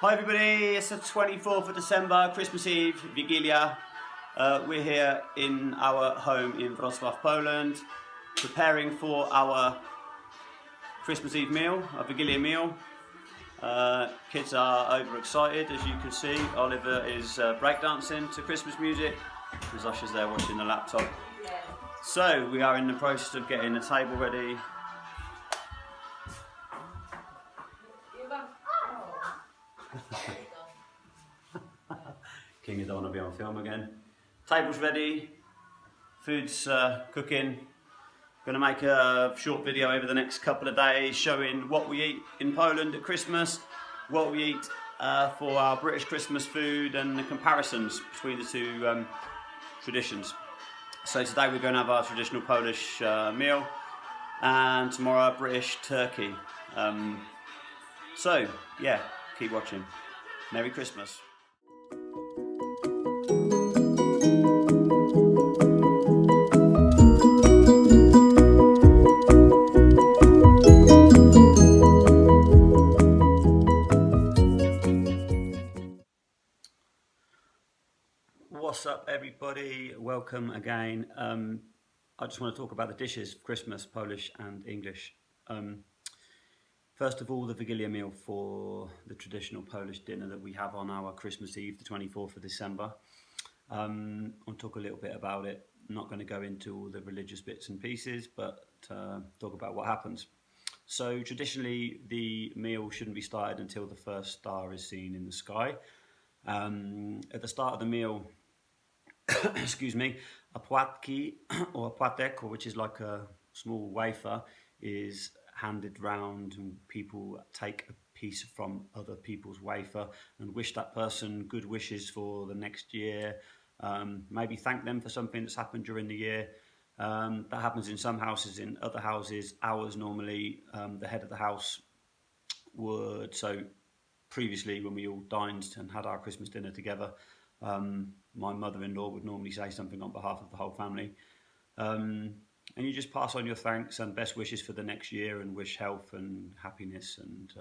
Hi everybody, it's the 24th of December, Christmas Eve, Wigilia. We're here in our home in Wrocław, Poland, preparing for our Christmas Eve meal, our Wigilia meal. Kids are overexcited, as you can see. Oliver is breakdancing to Christmas music. Zasha's there watching the laptop. So we are in the process of getting the table ready. King, you don't want to be on film again. Table's ready, food's cooking. Going to make a short video over the next couple of days showing what we eat in Poland at Christmas, what we eat for our British Christmas food, and the comparisons between the two traditions. So today we're going to have our traditional Polish meal, and tomorrow our British turkey. So yeah, keep watching. Merry Christmas. What's up everybody, welcome again. I just want to talk about the dishes for Christmas, Polish and English. First of all, the Wigilia meal for the traditional Polish dinner that we have on our Christmas Eve, the 24th of December. I'll talk a little bit about it. I'm not going to go into all the religious bits and pieces, but talk about what happens. So traditionally, the meal shouldn't be started until the first star is seen in the sky. At the start of the meal, excuse me, a płatki or a płatek, which is like a small wafer, is handed round, and people take a piece from other people's wafer and wish that person good wishes for the next year. Maybe thank them for something that's happened during the year. That happens in some houses. In other houses, ours normally, the head of the house would, so previously when we all dined and had our Christmas dinner together, my mother-in-law would normally say something on behalf of the whole family. And you just pass on your thanks and best wishes for the next year and wish health and happiness, and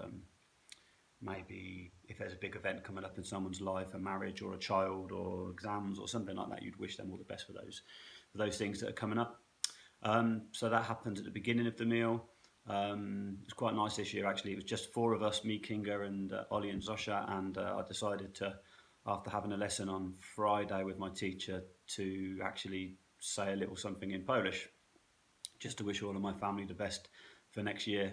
maybe if there's a big event coming up in someone's life, a marriage or a child or exams or something like that, you'd wish them all the best for those things that are coming up. So that happens at the beginning of the meal. It was quite nice this year actually. It was just four of us, me, Kinga and Ollie and Zosha, and I decided to, after having a lesson on Friday with my teacher, to actually say a little something in Polish, just to wish all of my family the best for next year,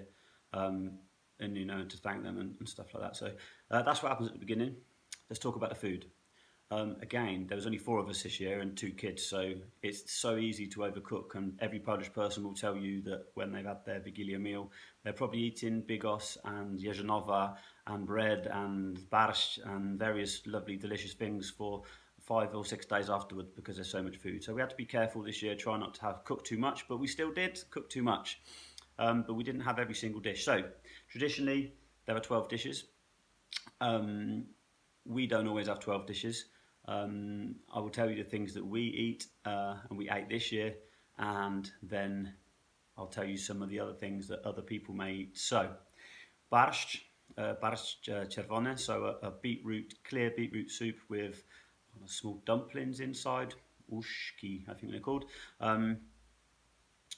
and to thank them and stuff like that. So that's what happens at the beginning. Let's talk about the food. Again, there was only four of us this year and two kids, so it's so easy to overcook, and every Polish person will tell you that when they've had their Wigilia meal, they're probably eating bigos and jeżonowa and bread and barszcz and various lovely delicious things for 5 or 6 days afterwards, because there's so much food. So we had to be careful this year, try not to have cooked too much, but we still did cook too much. But we didn't have every single dish. So traditionally there are 12 dishes. We don't always have 12 dishes. I will tell you the things that we eat and we ate this year, and then I'll tell you some of the other things that other people may eat. So barszcz czerwony, so a clear beetroot soup with small dumplings inside, uszki I think they're called,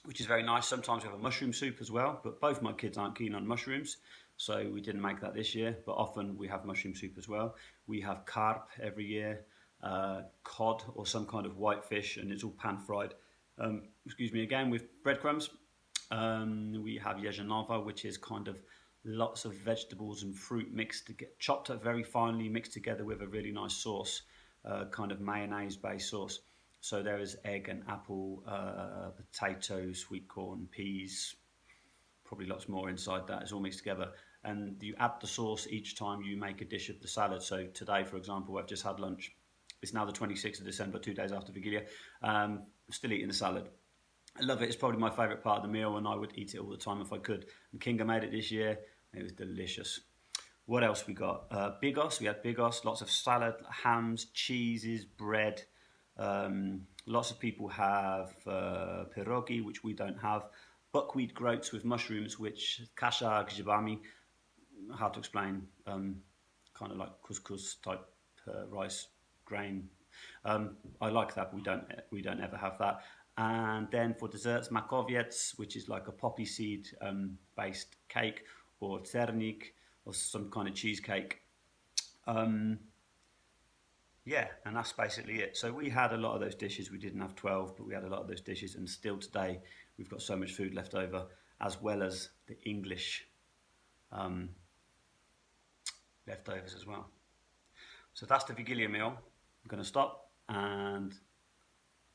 which is very nice. Sometimes we have a mushroom soup as well, but both my kids aren't keen on mushrooms, so we didn't make that this year, but often we have mushroom soup as well. We have carp every year, cod or some kind of white fish, and it's all pan fried, again with breadcrumbs. We have jeżonowa, which is kind of lots of vegetables and fruit chopped up very finely, mixed together with a really nice sauce, kind of mayonnaise based sauce. So there is egg and apple, potato, sweet corn, peas, probably lots more inside that. It's all mixed together, and you add the sauce each time you make a dish of the salad. So today, for example, I've just had lunch. It's now the 26th of December, 2 days after Wigilia. I'm still eating the salad. I love it. It's probably my favourite part of the meal, and I would eat it all the time if I could. And Kinga made it this year. It was delicious. What else we got? Bigos. We had bigos, lots of salad, hams, cheeses, bread. Lots of people have pierogi, which we don't have. Buckwheat groats with mushrooms, which kasha grzybami, hard to explain. kind of like couscous type rice grain. I like that, but we don't ever have that. And then for desserts, makowiec, which is like a poppy seed based cake, or cernik, or some kind of cheesecake. Um, yeah, and that's basically it. So we had a lot of those dishes. We didn't have 12, but we had a lot of those dishes, and still today we've got so much food left over, as well as the English um, leftovers as well. So that's the Vigilia meal. I'm going to stop and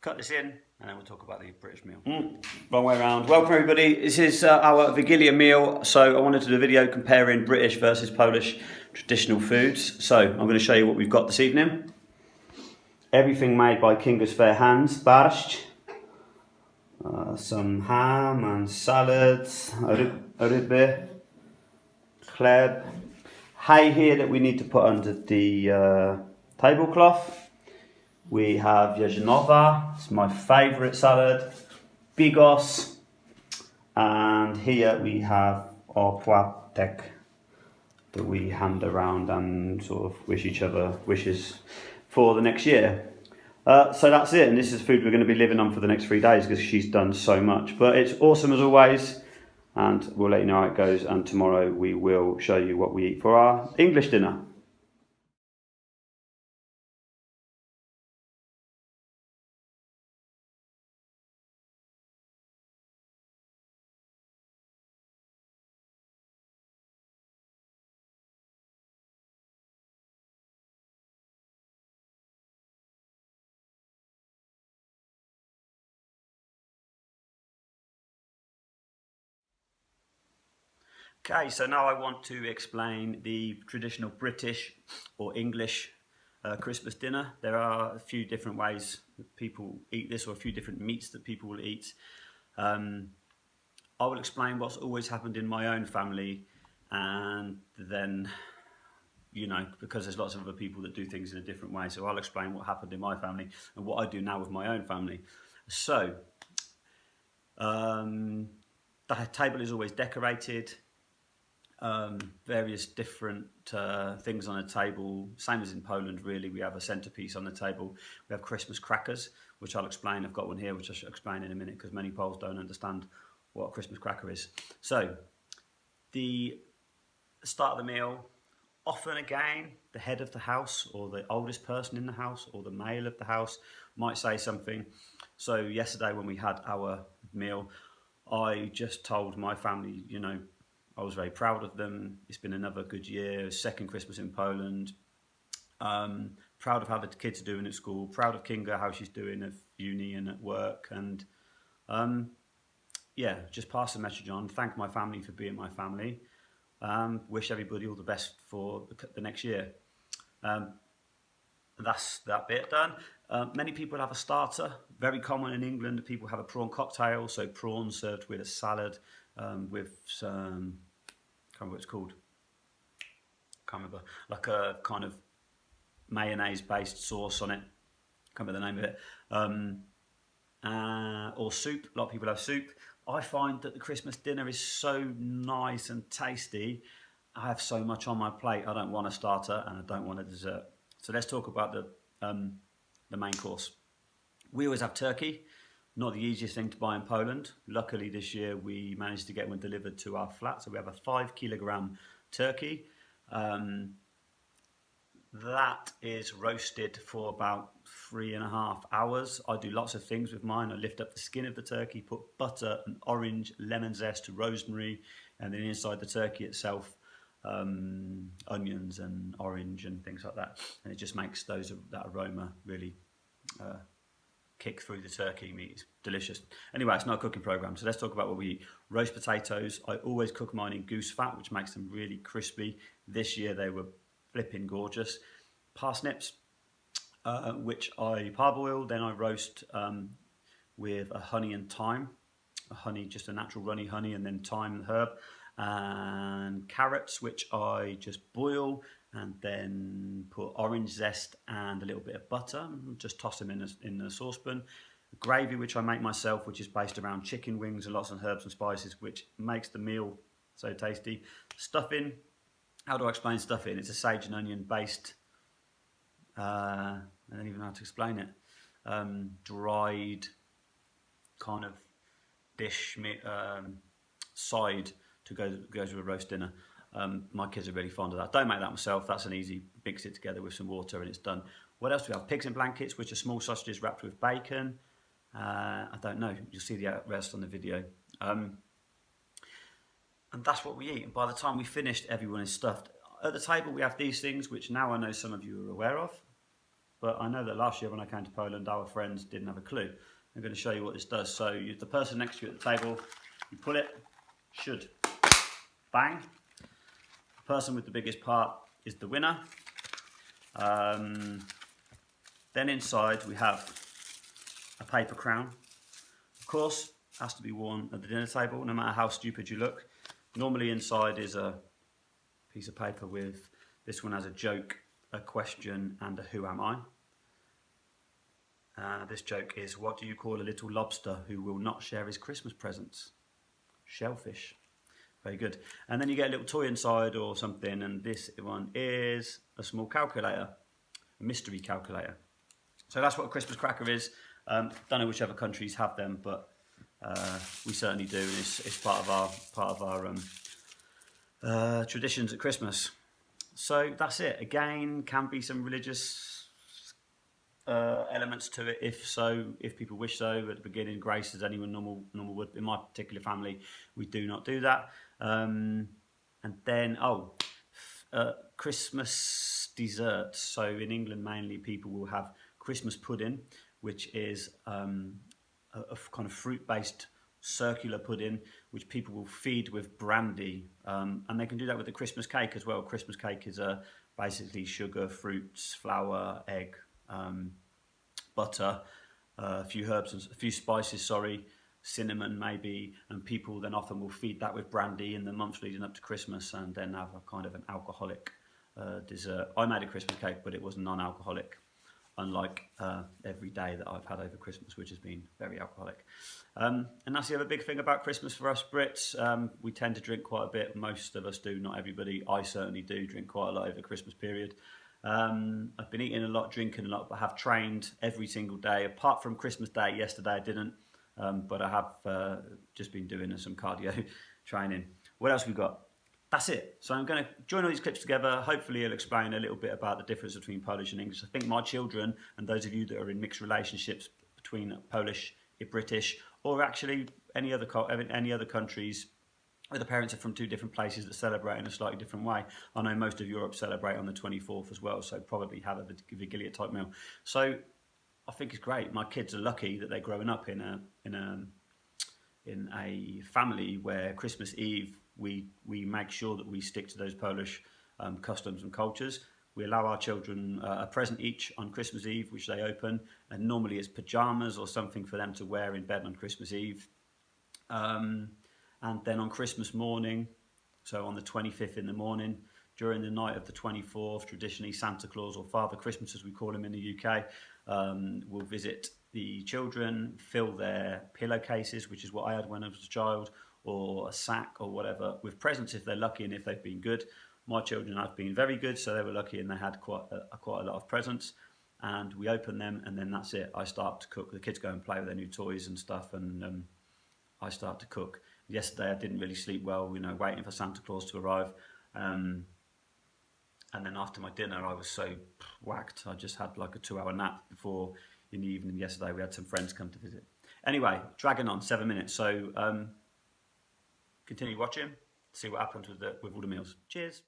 cut this in, and then we'll talk about the British meal. Wrong way around. Welcome everybody. This is our Vigilia meal. So I wanted to do a video comparing British versus Polish traditional foods. So I'm going to show you what we've got this evening. Everything made by Kinga's Fair Hands. Barszcz, some ham and salads, ryby, chleb. Hay here that we need to put under the tablecloth. We have Jarzynova, it's my favourite salad, bigos, and here we have our płatek that we hand around and sort of wish each other wishes for the next year. So that's it, and this is food we're going to be living on for the next 3 days because she's done so much. But it's awesome as always, and we'll let you know how it goes, and tomorrow we will show you what we eat for our English dinner. Okay, so now I want to explain the traditional British or English Christmas dinner. There are a few different ways that people eat this, or a few different meats that people will eat. I will explain what's always happened in my own family, and then, because there's lots of other people that do things in a different way, so I'll explain what happened in my family and what I do now with my own family. So, the table is always decorated. Various different things on a table, same as in Poland really. We have a centerpiece on the table. We have Christmas crackers, which I'll explain. I've got one here which I should explain in a minute because many Poles don't understand what a Christmas cracker is. So the start of the meal, often again the head of the house or the oldest person in the house or the male of the house might say something. So yesterday when we had our meal, I just told my family, I was very proud of them. It's been another good year, second Christmas in Poland. Proud of how the kids are doing at school, proud of Kinga, how she's doing at uni and at work. And just pass the message on, thank my family for being my family. Wish everybody all the best for the next year. That's that bit done. Many people have a starter. Very common in England, people have a prawn cocktail, so prawns served with a salad with some, I can't remember what it's called. Can't remember. Like a kind of mayonnaise-based sauce on it. Can't remember the name of it. Or soup. A lot of people have soup. I find that the Christmas dinner is so nice and tasty. I have so much on my plate. I don't want a starter and I don't want a dessert. So let's talk about the main course. We always have turkey. Not the easiest thing to buy in Poland. Luckily this year we managed to get one delivered to our flat. So we have a 5 kilogram turkey. That is roasted for about 3.5 hours. I do lots of things with mine. I lift up the skin of the turkey, put butter and orange, lemon zest, rosemary, and then inside the turkey itself, onions and orange and things like that. And it just makes that aroma really kick through the turkey meat. It's delicious. Anyway, it's not a cooking program, so let's talk about what we eat. Roast potatoes. I always cook mine in goose fat, which makes them really crispy. This year they were flipping gorgeous. Parsnips, which I parboil, then I roast with a honey and thyme. Just a natural runny honey, and then thyme and herb. And carrots, which I just boil and then put orange zest and a little bit of butter, just toss them in a saucepan. Gravy, which I make myself, which is based around chicken wings and lots of herbs and spices, which makes the meal so tasty. Stuffing, how do I explain stuffing? It's a sage and onion based, I don't even know how to explain it, dried kind of dish side to goes with a roast dinner. My kids are really fond of that. Don't make that myself. That's an easy, mix it together with some water and it's done. What else do we have? Pigs in blankets, which are small sausages wrapped with bacon. I don't know. You'll see the rest on the video. And that's what we eat. And by the time we finished, everyone is stuffed. At the table, we have these things, which now I know some of you are aware of. But I know that last year when I came to Poland, our friends didn't have a clue. I'm going to show you what this does. So the person next to you at the table, you pull it, should bang. The person with the biggest part is the winner. Then inside we have a paper crown. Of course, has to be worn at the dinner table, no matter how stupid you look. Normally inside is a piece of paper with, this one has a joke, a question and a who am I. This joke is, what do you call a little lobster who will not share his Christmas presents? Shellfish. Very good. And then you get a little toy inside or something, and this one is a small calculator, a mystery calculator. So that's what a Christmas cracker is. Don't know which other countries have them, but we certainly do, and it's part of our traditions at Christmas. So that's it. Again, can be some religious elements to it, if people wish so. At the beginning, grace as anyone normal would. In my particular family, we do not do that. And then Christmas desserts. So in England, mainly people will have Christmas pudding, which is a kind of fruit-based circular pudding, which people will feed with brandy, and they can do that with the Christmas cake as well. Christmas cake is basically sugar, fruits, flour, egg, butter, a few herbs and a few spices, cinnamon maybe, and people then often will feed that with brandy in the months leading up to Christmas, and then have a kind of an alcoholic dessert. I made a Christmas cake, but it was non-alcoholic, unlike every day that I've had over Christmas, which has been very alcoholic. And that's the other big thing about Christmas for us Brits. We tend to drink quite a bit. Most of us do, not everybody. I certainly do drink quite a lot over the Christmas period. I've been eating a lot, drinking a lot, but have trained every single day. Apart from Christmas Day, yesterday I didn't, but I have just been doing some cardio training. What else we got? That's it. So I'm going to join all these clips together. Hopefully it'll explain a little bit about the difference between Polish and English. I think my children, and those of you that are in mixed relationships between Polish, British, or actually any other countries where the parents are from two different places that celebrate in a slightly different way. I know most of Europe celebrate on the 24th as well, so probably have a Wigilia type meal. So I think it's great. My kids are lucky that they're growing up in a family where Christmas Eve we make sure that we stick to those Polish customs and cultures. We allow our children a present each on Christmas Eve, which they open, and normally it's pajamas or something for them to wear in bed on Christmas Eve. And then on Christmas morning, so on the 25th in the morning, during the night of the 24th, traditionally Santa Claus, or Father Christmas as we call him in the UK, will visit the children, fill their pillowcases, which is what I had when I was a child, or a sack or whatever, with presents if they're lucky and if they've been good. My children have been very good, so they were lucky and they had quite a lot of presents. And we open them, and then that's it. I start to cook. The kids go and play with their new toys and stuff, and I start to cook. Yesterday I didn't really sleep well, waiting for Santa Claus to arrive. And then after my dinner I was so whacked. I just had like a 2-hour nap before in the evening yesterday. We had some friends come to visit. Anyway, dragging on, 7 minutes. So continue watching, see what happens with all the meals. Cheers.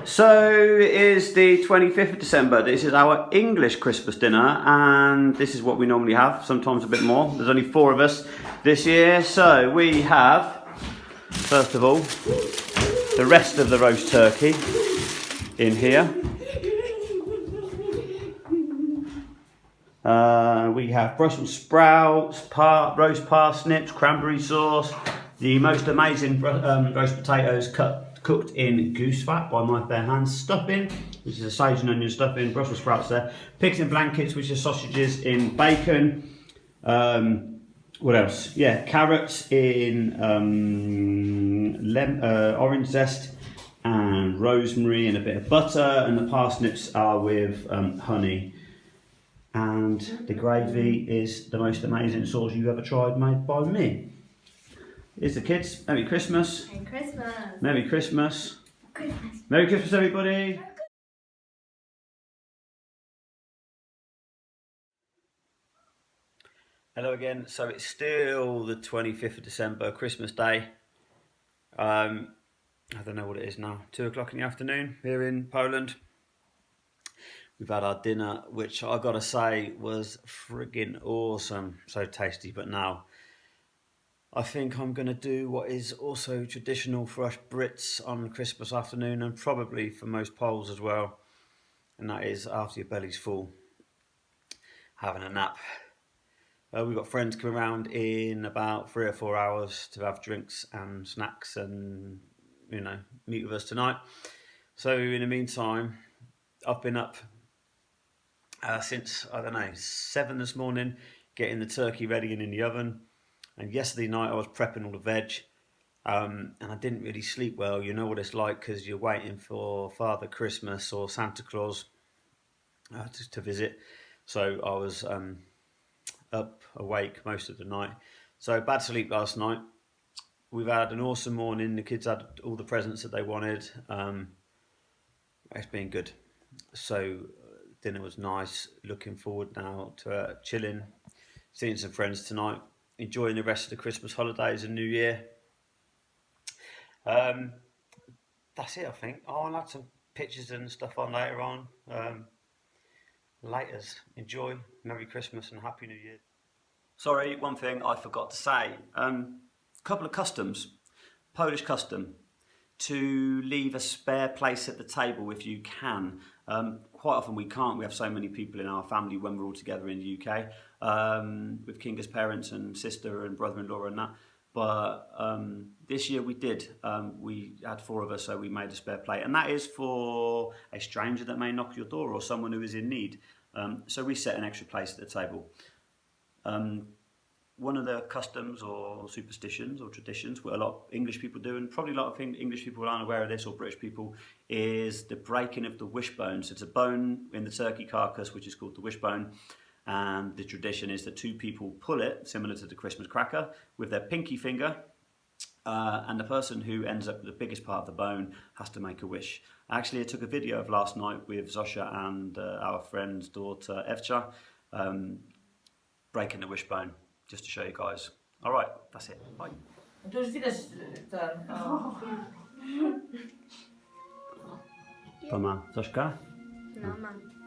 So it is the 25th of December. This is our English Christmas dinner, and this is what we normally have, sometimes a bit more. There's only 4 of us this year, so we have, first of all, the rest of the roast turkey in here. We have Brussels sprouts, roast parsnips, cranberry sauce, the most amazing roast potatoes cooked in goose fat by my bare hands, stuffing, which is a sage and onion stuffing, Brussels sprouts there, pigs in blankets, which are sausages in bacon, What else? Yeah, carrots in orange zest and rosemary and a bit of butter, and the parsnips are with honey. And the gravy is the most amazing sauce you've ever tried, made by me. Here's the kids. Merry Christmas. Merry Christmas. Merry Christmas. Christmas. Merry Christmas, everybody. Hello again. So it's still the 25th of December, Christmas Day. I don't know what it is now. 2 o'clock in the afternoon here in Poland. We've had our dinner, which I gotta say was friggin' awesome. So tasty. But now I think I'm gonna do what is also traditional for us Brits on Christmas afternoon, and probably for most Poles as well. And that is, after your belly's full, having a nap. We've got friends coming around in about 3 or 4 hours to have drinks and snacks and, you know, meet with us tonight. So in the meantime, I've been up since, I don't know, 7 this morning, getting the turkey ready and in the oven. And yesterday night I was prepping all the veg, and I didn't really sleep well. You know what it's like, because you're waiting for Father Christmas or Santa Claus to visit. So I was up, awake most of the night. So bad sleep last night. We've had an awesome morning. The kids had all the presents that they wanted. It's been good. So dinner was nice. Looking forward now to chilling, seeing some friends tonight, enjoying the rest of the Christmas holidays and New Year. That's it, I think. I'll add some pictures and stuff on later on. Laters. Enjoy. Merry Christmas and Happy New Year. Sorry, one thing I forgot to say. A couple of customs. Polish custom to leave a spare place at the table if you can. Quite often we can't. We have so many people in our family when we're all together in the UK, with Kinga's parents and sister and brother-in-law and that. But this year we did. We had 4 of us, so we made a spare plate. And that is for a stranger that may knock your door or someone who is in need. So we set an extra place at the table. One of the customs or superstitions or traditions, what a lot of English people do, and probably a lot of English people aren't aware of this, or British people, is the breaking of the wishbone. So it's a bone in the turkey carcass, which is called the wishbone. And the tradition is that 2 people pull it, similar to the Christmas cracker, with their pinky finger. And the person who ends up with the biggest part of the bone has to make a wish. Actually, I took a video of last night with Zosha and our friend's daughter Evcha, breaking the wishbone, just to show you guys. All right, that's it. Bye. To już widać ten. To ma Zośka? No, mam.